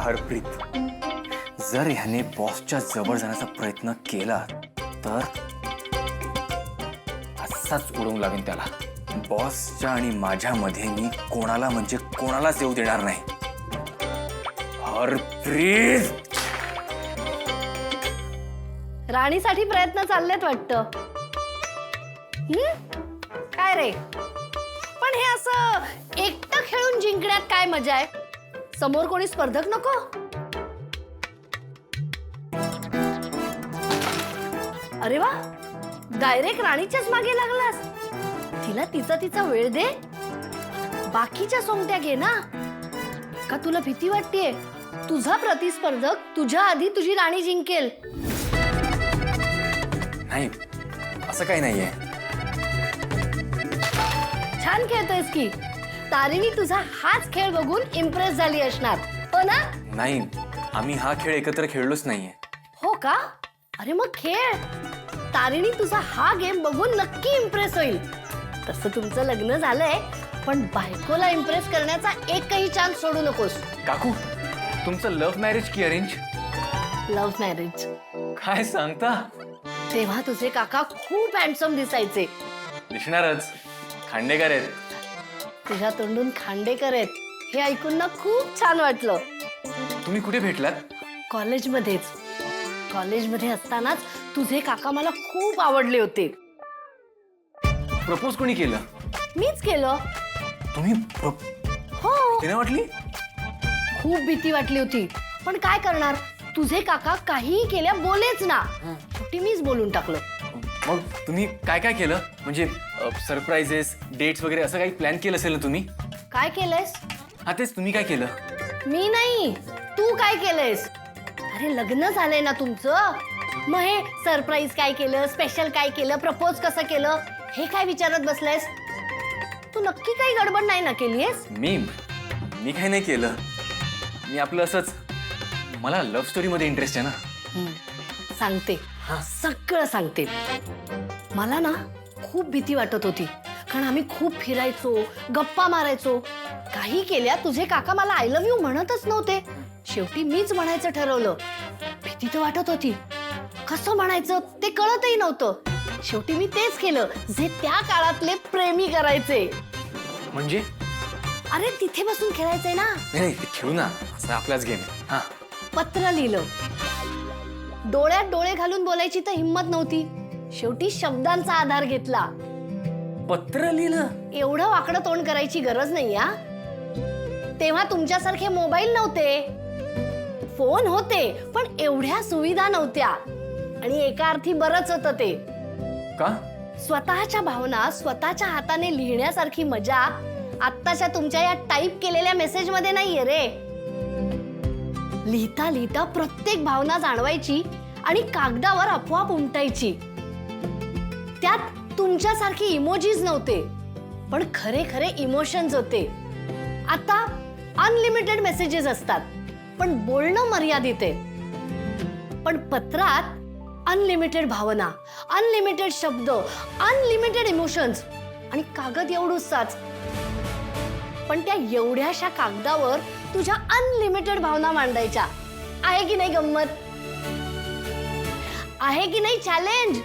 हरप्रीत, जर ह्याने बॉसच्या जवळ जाण्याचा प्रयत्न केला तर असाच उडवून लावेन त्याला. बॉसच्या आणि माझ्यामध्ये मी कोणाला म्हणजे कोणालाच येऊ देणार नाही. हरप्रीत, राणीसाठी प्रयत्न चाललेत वाटतं. काय रे, पण हे असं एकटं खेळून जिंकण्यात काय मजा आहे? समोर कोणी स्पर्धक नको? अरे वा, डायरेक्ट राणीच्याच मागे लागलास. तिला तिचा वेळ दे, बाकीच्या सोंगट्या घे ना. का तुला भीती वाटतेय तुझा प्रतिस्पर्धक तुझ्या आधी तुझी राणी जिंकेल? नाही, असं काही नाहीये. छान खेळतोयस की. तारिणी तुझा हाच खेळ बघून इम्प्रेस झाली असणार, हो ना? नाही, आम्ही हा खेळ एकत्र खेळलोच नाहीये. हो का? अरे मग खेळ. तारिणी तुझा हा गेम बघून नक्की इम्प्रेस होईल. तसं तुमचं लग्न झालंय, पण बायकोला इम्प्रेस करण्याचा एकही चान्स सोडू नकोस. काकू, तुमचं लव्ह मॅरेज की अरेंज? Love marriage. काय सांगता? तेव्हा तुझे काका खूप हँडसम दिसायचे. दिसणारच, खांडेकर आहेत. तुझ्या तोंडून खांडेकर आहेत हे ऐकून ना खूप छान वाटलं. तुम्ही कुठे भेटलात? कॉलेजमध्येच. कॉलेजमध्ये असतानाच तुझे काका मला खूप आवडले होते. प्रपोज कोणी केलं? मीच केलं. तुम्ही हो, तिने वाटली? खूप भीती वाटली होती, पण काय करणार, तुझे काका काहीही केल्या बोलेच ना. शेवटी मीच बोलून टाकलं. मग तुम्ही काय काय केलं? म्हणजे सरप्राइजेस, डेट्स वगैरे असं काही प्लॅन केलं असेल ना तुम्ही? काय केलंयस? हा, तेच, तुम्ही काय केलं? मी नाही, तू काय केलंयस? अरे लग्न झालंय ना तुमचं, मग हे सरप्राईज काय केलं, स्पेशल काय केलं, प्रपोज कसं केलं, हे काय विचारत बसलायस? तू नक्की काही गडबड नाही ना केलीयस? मी काही नाही केलं. मी आपलं असंच, मला लव्ह स्टोरी मध्ये इंटरेस्ट आहे ना. सांगते, सगळं सांगते. मला ना खूप भीती वाटत होती, कारण आम्ही खूप फिरायचो, गप्पा मारायचो. काही केल्या तुझे काका मला आय लव्ह यू म्हणतच नव्हते. शेवटी मीच म्हणायचं ठरवलं. भीती तर वाटत होती, कसं म्हणायचं ते कळतही नव्हतं. शेवटी मी तेच केलं जे त्या काळातले प्रेमी करायचे. म्हणजे? अरे तिथे बसून खेळायचंय ना. नाही, ते खेळू ना, असं आपलाच गेम आहे. हा, पत्र लिहिलं. डोळ्यात डोळे घालून बोलायची तर हिम्मत नव्हती. शेवटी शब्दांचा आधार घेतला. पत्र लिहिलं? एवढं वाकडं तोंड करायची गरज नाही. तेव्हा तुमच्यासारखे मोबाईल नव्हते, फोन होते, पण एवढ्या सुविधा नव्हत्या. आणि एका अर्थी बरंच होतं ते. का? स्वतःच्या भावना स्वतःच्या हाताने लिहिण्यासारखी मजा आत्ताच्या तुमच्या या टाईप केलेल्या मेसेज मध्ये नाहीये रे. लिहिता लिहिता प्रत्येक भावना जाणवायची आणि कागदावर आपोआप उमटायची. त्यात तुमच्यासारखे इमोजीज नव्हते, पण खरे खरे इमोशन्स होते. आता अनलिमिटेड मेसेजेस असतात, पण बोलणं मर्यादित आहे. पण पत्रात अनलिमिटेड भावना, अनलिमिटेड शब्द, अनलिमिटेड इमोशन्स आणि कागद एवढूसाच. पण त्या एवढ्याशा कागदावर तुझ्या अनलिमिटेड भावना मांडायच्या. आहे की नाही गंमत? आहे की नाही चॅलेंज?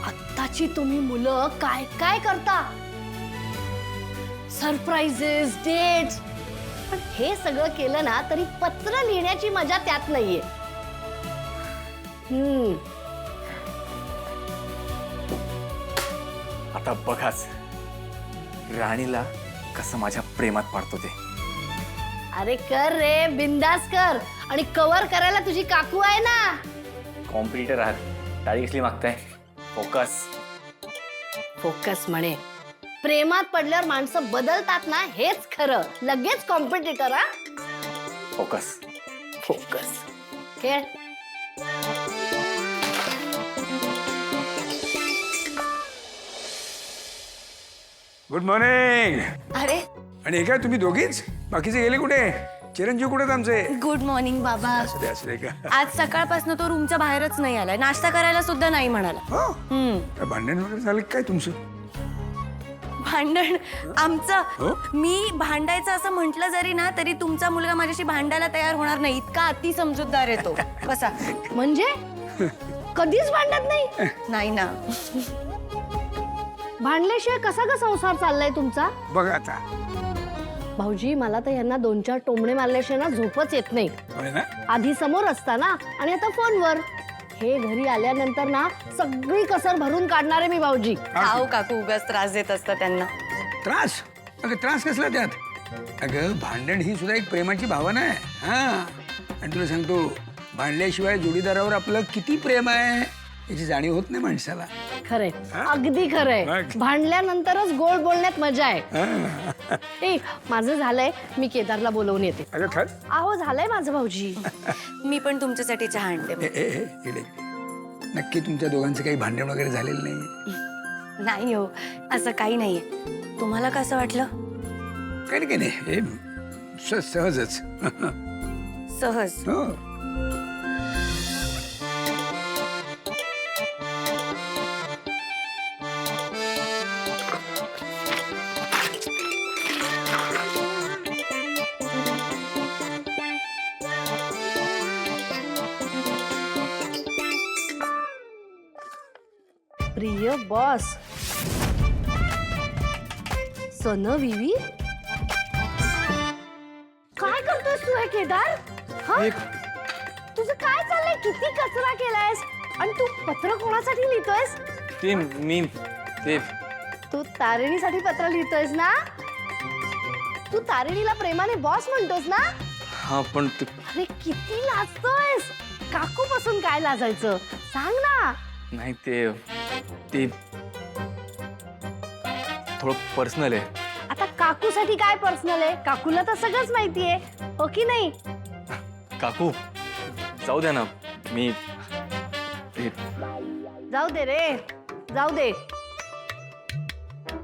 आत्ताची तुम्ही मुलं काय काय करता, सरप्राइजेस, डेट्स. पण हे सगळं केलं ना तरी पत्र लिहिण्याची मजा त्यात नाहीये. आता बघाच राणीला कसं माझ्या प्रेमात पाडतो ते. अरे कर रे, बिंदास कर. आणि कव्हर करायला तुझी काकू आहे ना. कॉम्पिटिटर आहात, टाळी कसली मागताय? फोकस. फोकस म्हणे. प्रेमात पडल्यावर माणसं बदलतात ना, हेच खरं. लगेच कॉम्पिटिटर. फोकस. फोकस. खेळ. Good morning. अरे आणि हे काय तुम्ही दोघीच? बाकीचे गेले कुठे? चिरंजीव कुठे आमचे? गुड मॉर्निंग बाबा. असले का? आज सकाळपासून तो रूमच्या बाहेरच नाही आलाय, नाश्ता करायला सुद्धा नाही म्हणाला. हो, काय भांडण वगैरे झालं काय तुमचं? भांडण आमचं हो? मी भांडायचं असं म्हटलं जरी ना तरी तुमचा मुलगा माझ्याशी भांडायला तयार होणार नाही, इतका अति समजूतदार आहे तो. बसा. म्हणजे कधीच भांडत नाही? नाही ना. भांडल्याशिवाय कसा का संसार चाललाय तुमचा? बघ आता. भाऊजी मला तर यांना 2-4 टोमणे मारल्याशिवाय ना झोपच येत नाही. होय ना? आधी समोर असताना आणि आता फोनवर. हे घरी आल्यानंतर ना सगळी कसर भरून काढणारे मी भाऊजी. खाऊ काकू उगाच त्रास देत असता त्यांना. त्रास? अगं त्रास कसला त्यात? अगं भांडण ही सुद्धा एक प्रेमाची भावना आहे. हा, आणि तुला सांगतो भांडल्याशिवाय जोडीदारावर आपलं किती प्रेम आहे याची जाणीव होत नाही माणसाला. खरंय, अगदी खरंय. बघ. भांडल्यानंतरच गोड बोलण्यात मजा आहे. हा. ए माझं झालंय, मी केदारला बोलवून येते. अगं खर. आहो झालंय माझं भाऊजी. मी पण तुमच्यासाठी चहा आणते. इकडे. नक्की तुमच्या दोघांचं काही भांडण वगैरे झालेलं नाही? नाही हो, असं काही नाहीये. तुम्हाला कसं वाटलं? काही नाही. हे सहजच. सहज. हो. प्रिय बॉस, सन विवी, काय करतोयस तू हे केदार? हा? तुझं काय चाललंय? किती कचरा केलायस? आणि तू पत्र कोणासाठी लिहितोयस? ते तू तारिणीसाठी पत्र लिहितोयस ना? तू तारिणीला प्रेमाने बॉस म्हणतोस ना? हा, पण अरे किती लाजतोयस? काकू पासून काय लाजायचं? सांग ना. नाही, ते थोडं पर्सनल आहे. आता काकूसाठी काय पर्सनल आहे? काकूला तर सगळंच माहितीये, हो की नाही? काकू जाऊ द्या ना. मी जाऊ दे रे, जाऊ दे.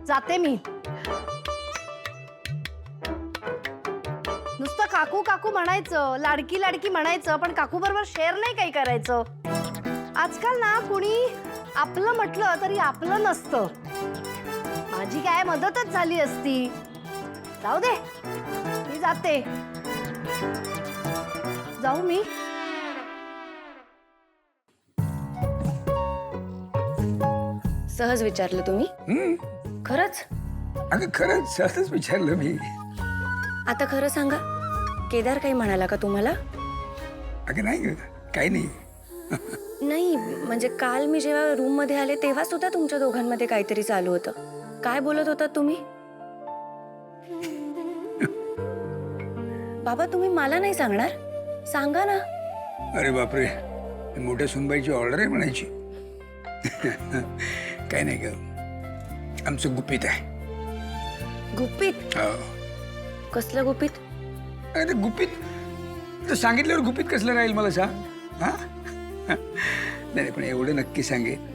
जाते मी. नुसतं काकू काकू म्हणायचं, लाडकी लाडकी म्हणायचं, पण काकू बरोबर शेअर नाही काही करायचं. आजकाल ना कुणी आपलं म्हटलं तरी आपलं नसतं. माझी काय मदतच झाली असती. जाऊ दे, मी जाते. जाऊ मी. सहज विचारलं तुम्ही? खरंच? अगं खरंच सहजच विचारलं मी. आता खरं सांगा, केदार काही म्हणाला का तुम्हाला? अगं नाही ग, काही नाही. नाही, म्हणजे काल मी जेव्हा रूम मध्ये आले तेव्हा सुद्धा तुमच्या दोघांमध्ये काहीतरी चालू होतं. काय बोलत होतात तुम्ही? बाबा तुम्ही मला नाही सांगणार? सांगा ना. अरे बापरे, मोठ्या सुनबाईची ऑर्डर आहे म्हणायची. काही नाही ग, आमचं गुपित आहे. गुपित? हो. कसलं गुपित? अरे ते गुपित तर सांगितल्यावर गुपित कसलं राहील मला सांग. हा नाही, पण एवढं नक्की सांगेन,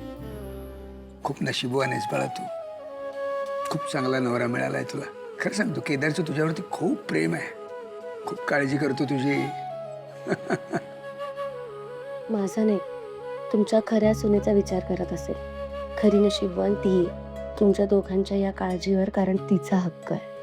खूप नशीबवान आहेस बाळा तू. खूप चांगला नवरा मिळालाय तुला. खरं सांगतो, केदारचं तुझ्यावरती खूप प्रेम आहे, खूप काळजी करतो तुझी. माझा नाही, तुमच्या खऱ्या सुनेचा विचार करत असेल. खरी नशीबवान ती आहे तुमच्या दोघांच्या या काळजीवर, कारण तिचा हक्क आहे.